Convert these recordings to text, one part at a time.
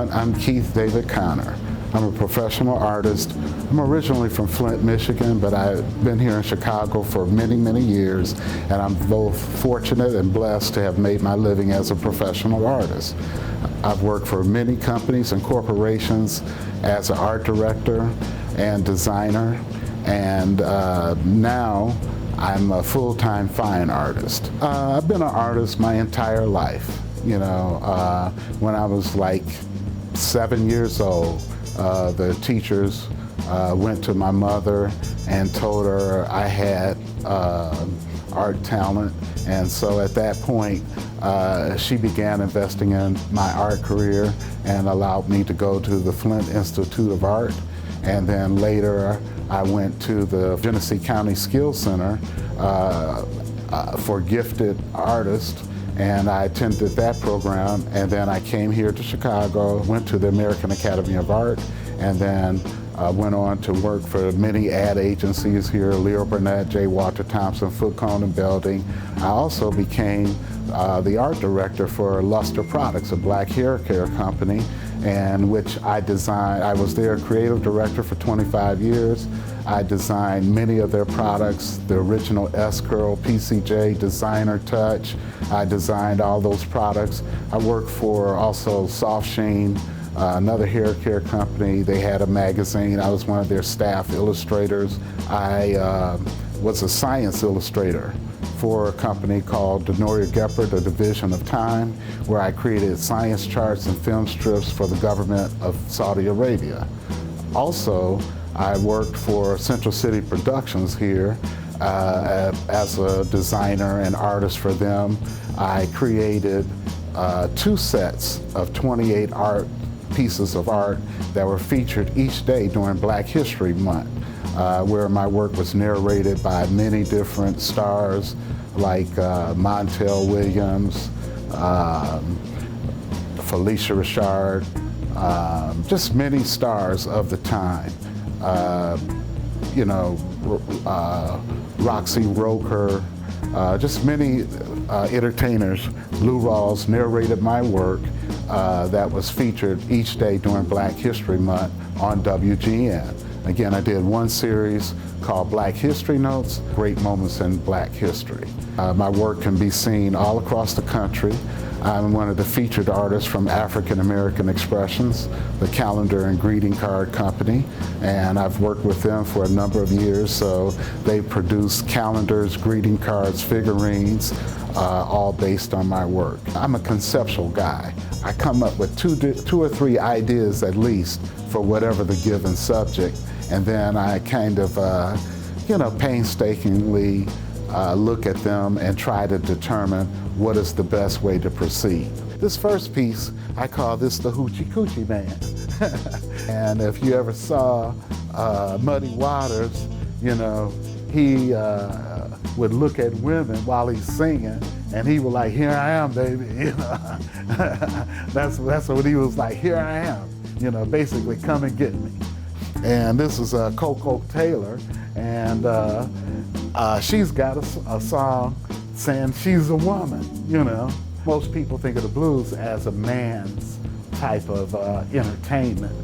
everyone. I'm Keith David Connor. I'm a professional artist. I'm originally from Flint, Michigan, but I've been here in Chicago for many, many years, and I'm both fortunate and blessed to have made my living as a professional artist. I've worked for many companies and corporations as an art director and designer, and now I'm a full-time fine artist. I've been an artist my entire life. You know, when I was like 7 years old, the teachers went to my mother and told her I had art talent, and so at that point she began investing in my art career and allowed me to go to the Flint Institute of Art, and then later I went to the Genesee County Skills Center for gifted artists, and I attended that program, and then I came here to Chicago, went to the American Academy of Art, and then went on to work for many ad agencies here, Leo Burnett, J. Walter Thompson, Foot Cone and Belding. I also became the art director for Luster Products, a black hair care company, and which I designed. I was their creative director for 25 years. I designed many of their products, the original S-Curl, PCJ, Designer Touch. I designed all those products. I worked for also Soft Sheen, another hair care company. They had a magazine. I was one of their staff illustrators. I was a science illustrator for a company called Denoria Geppert, a division of Time, where I created science charts and film strips for the government of Saudi Arabia. Also, I worked for Central City Productions here as a designer and artist for them. I created 2 sets of 28 pieces of art that were featured each day during Black History Month, where my work was narrated by many different stars like Montel Williams, Felicia Richard, just many stars of the time. You know, Roxy Roker, just many entertainers. Lou Rawls narrated my work that was featured each day during Black History Month on WGN. Again, I did one series called Black History Notes, Great Moments in Black History. My work can be seen all across the country. I'm one of the featured artists from African American Expressions, the calendar and greeting card company, and I've worked with them for a number of years. So they produce calendars, greeting cards, figurines, all based on my work. I'm a conceptual guy. I come up with two or three ideas at least for whatever the given subject, and then I kind of, you know, painstakingly look at them and try to determine what is the best way to proceed. This first piece, I call this the Hoochie Coochie Man. And if you ever saw Muddy Waters, you know, he would look at women while he's singing, and he was like, "Here I am, baby," you know. That's what he was like, "Here I am," you know, basically, come and get me. And this is Coco Taylor, and she's got a song saying she's a woman, you know. Most people think of the blues as a man's type of entertainment.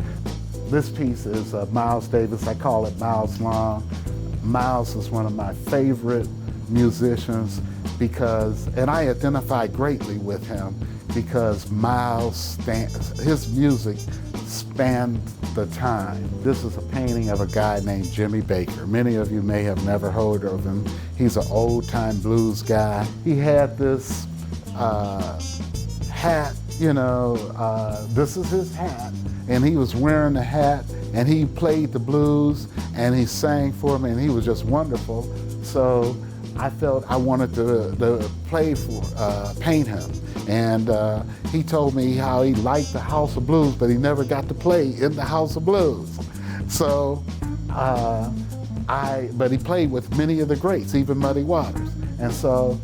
This piece is Miles Davis. I call it Miles Long. Miles is one of my favorite musicians because, and I identify greatly with him because Miles, his music spanned the time. This is a painting of a guy named Jimmy Baker. Many of you may have never heard of him. He's an old-time blues guy. He had this hat, you know, this is his hat, and he was wearing the hat, and he played the blues, and he sang for me, and he was just wonderful. So I felt I wanted to paint him. And he told me how he liked the House of Blues, but he never got to play in the House of Blues. So, but he played with many of the greats, even Muddy Waters. And so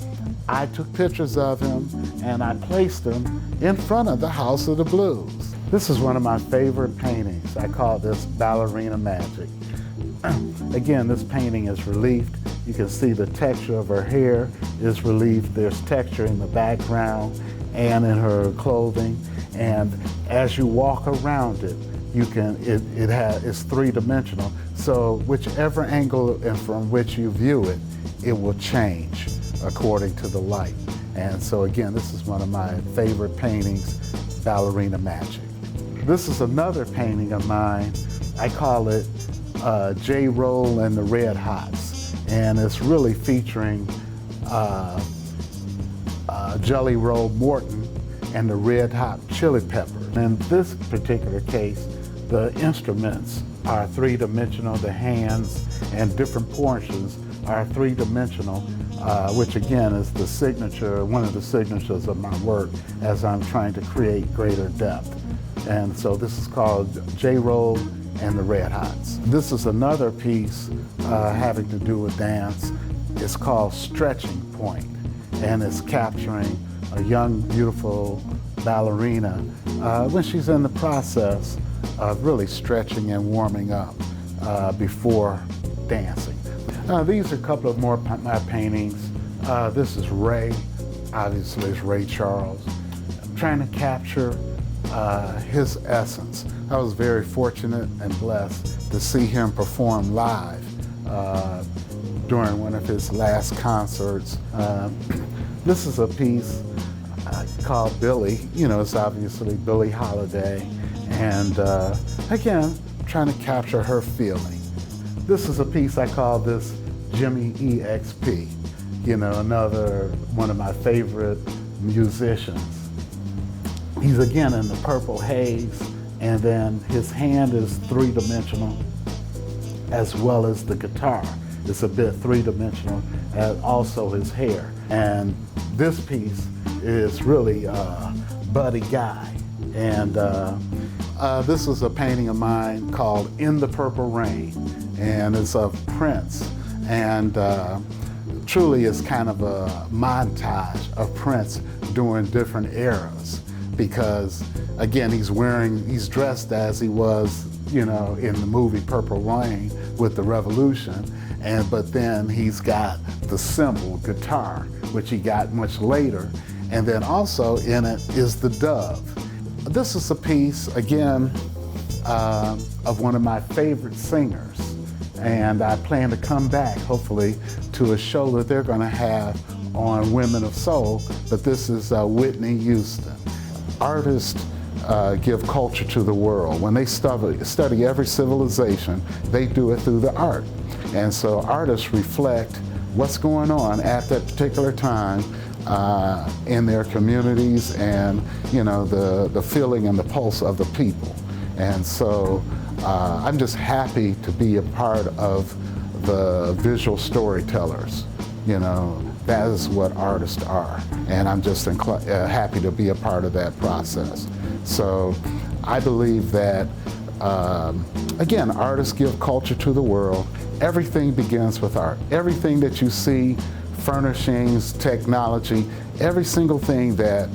I took pictures of him and I placed them in front of the House of the Blues. This is one of my favorite paintings. I call this Ballerina Magic. Again, this painting is reliefed. You can see the texture of her hair is relieved. There's texture in the background and in her clothing. And as you walk around it, it's three-dimensional. So whichever angle and from which you view it, it will change according to the light. And so again, this is one of my favorite paintings, Ballerina Magic. This is another painting of mine. I call it J. Roll and the Red Hots. And it's really featuring Jelly Roll Morton and the Red Hot Chili Peppers. In this particular case, the instruments are three-dimensional, the hands and different portions are three-dimensional, which again is the signature, one of the signatures of my work as I'm trying to create greater depth. And so this is called J. Roll and the Red Hots. This is another piece having to do with dance. It's called Stretching Point, and it's capturing a young, beautiful ballerina when she's in the process of really stretching and warming up before dancing. These are a couple of more my paintings. This is Ray, obviously it's Ray Charles. I'm trying to capture his essence. I was very fortunate and blessed to see him perform live during one of his last concerts. This is a piece called Billy. You know, it's obviously Billie Holiday. And again, trying to capture her feeling. This is a piece I call this Jimmy EXP. You know, another one of my favorite musicians. He's again in the purple haze, and then his hand is three-dimensional as well as the guitar. It's a bit three-dimensional, and also his hair. And this piece is really Buddy Guy. And this is a painting of mine called In the Purple Rain, and it's of Prince. And truly it's kind of a montage of Prince during different eras, because again, he's dressed as he was, you know, in the movie Purple Rain with the Revolution, but then he's got the cymbal guitar, which he got much later. And then also in it is the dove. This is a piece, again, of one of my favorite singers. And I plan to come back, hopefully, to a show that they're going to have on Women of Soul, but this is Whitney Houston. Artists give culture to the world. When they study every civilization, they do it through the art. And so artists reflect what's going on at that particular time in their communities, and you know, the feeling and the pulse of the people. And so I'm just happy to be a part of the visual storytellers. You know, that is what artists are, and I'm just happy to be a part of that process. So I believe that again, artists give culture to the world. Everything begins with art. Everything that you see, furnishings, technology, every single thing that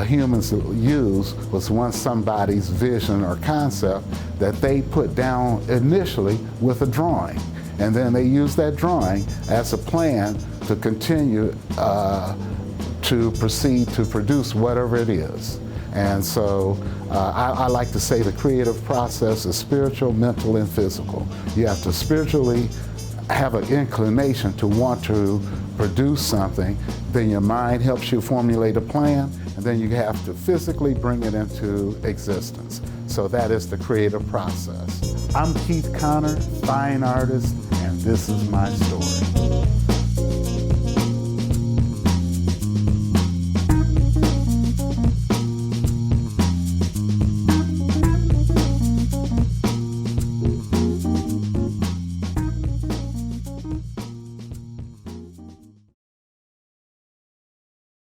humans use was once somebody's vision or concept that they put down initially with a drawing. And then they use that drawing as a plan to continue to proceed to produce whatever it is. And so I like to say the creative process is spiritual, mental, and physical. You have to spiritually have an inclination to want to produce something, then your mind helps you formulate a plan, and then you have to physically bring it into existence. So that is the creative process. I'm Keith Connor, fine artist, and this is my story.